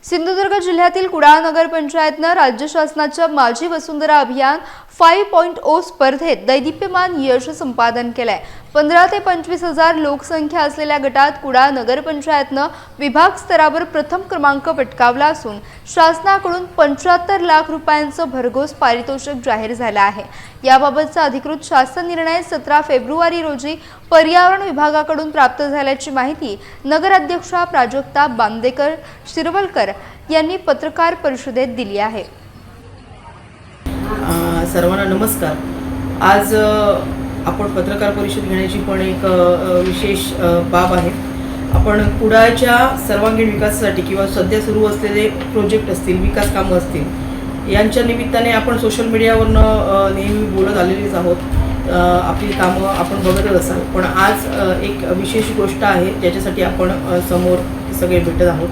सिंधुदुर्ग जिल्ह्यातील कुडाळ नगर पंचायतनं राज्य शासनाच्या माझी वसुंधरा अभियान 5.0 स्पर्धेत दैदिप्यमान यश संपादन केलंय। 15 ते 25 हजार लोकसंख्या असलेल्या गटात कुडाळ नगर पंचायतनं विभाग स्तरावर प्रथम क्रमांक पटकावला असून शासनाकडून 75 लाख रुपयांचं भरघोस पारितोषिक जाहीर झालं आहे। याबाबतचा अधिकृत शासन निर्णय 17 फेब्रुवारी रोजी पर्यावरण विभागाकडून प्राप्त झाल्याची माहिती नगराध्यक्षा प्राजक्ता बांदेकर शिरवलकर यांनी पत्रकार परिषदेत दिली आहे। सर्वांना नमस्कार। आज आपण पत्रकार परिषद घेण्याची पण एक विशेष बाब आहे। आपण कुडाळच्या सर्वांगीण विकासासाठी किंवा सध्या सुरू असलेले प्रोजेक्ट असतील, विकास कामं असतील, यांच्या निमित्ताने आपण सोशल मीडियावरनं नेहमी बोलत आलेलीच आहोत। आपली कामं आपण बघतच असाल, पण आज एक विशेष गोष्ट आहे ज्याच्यासाठी आपण समोर सगळे भेटत आहोत।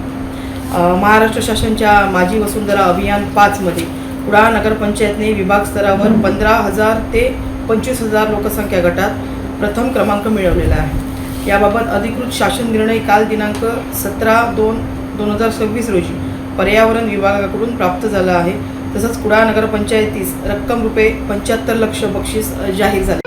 महाराष्ट्र शासनाच्या माझी वसुंधरा अभियान 5 मध्ये कुडाळ नगरपंचायतने विभाग स्तरावर 15,000 ते 25,000 लोकसंख्या गटात प्रथम क्रमांक मिळवलेला आहे। याबाबत अधिकृत शासन निर्णय काल दिनांक 17/2/2026 रोजी पर्यावरण विभागाकडून प्राप्त झाला आहे। तसंच कुडाळ नगरपंचायतीस रक्कम ₹75 लाख बक्षीस जाहीर झाले।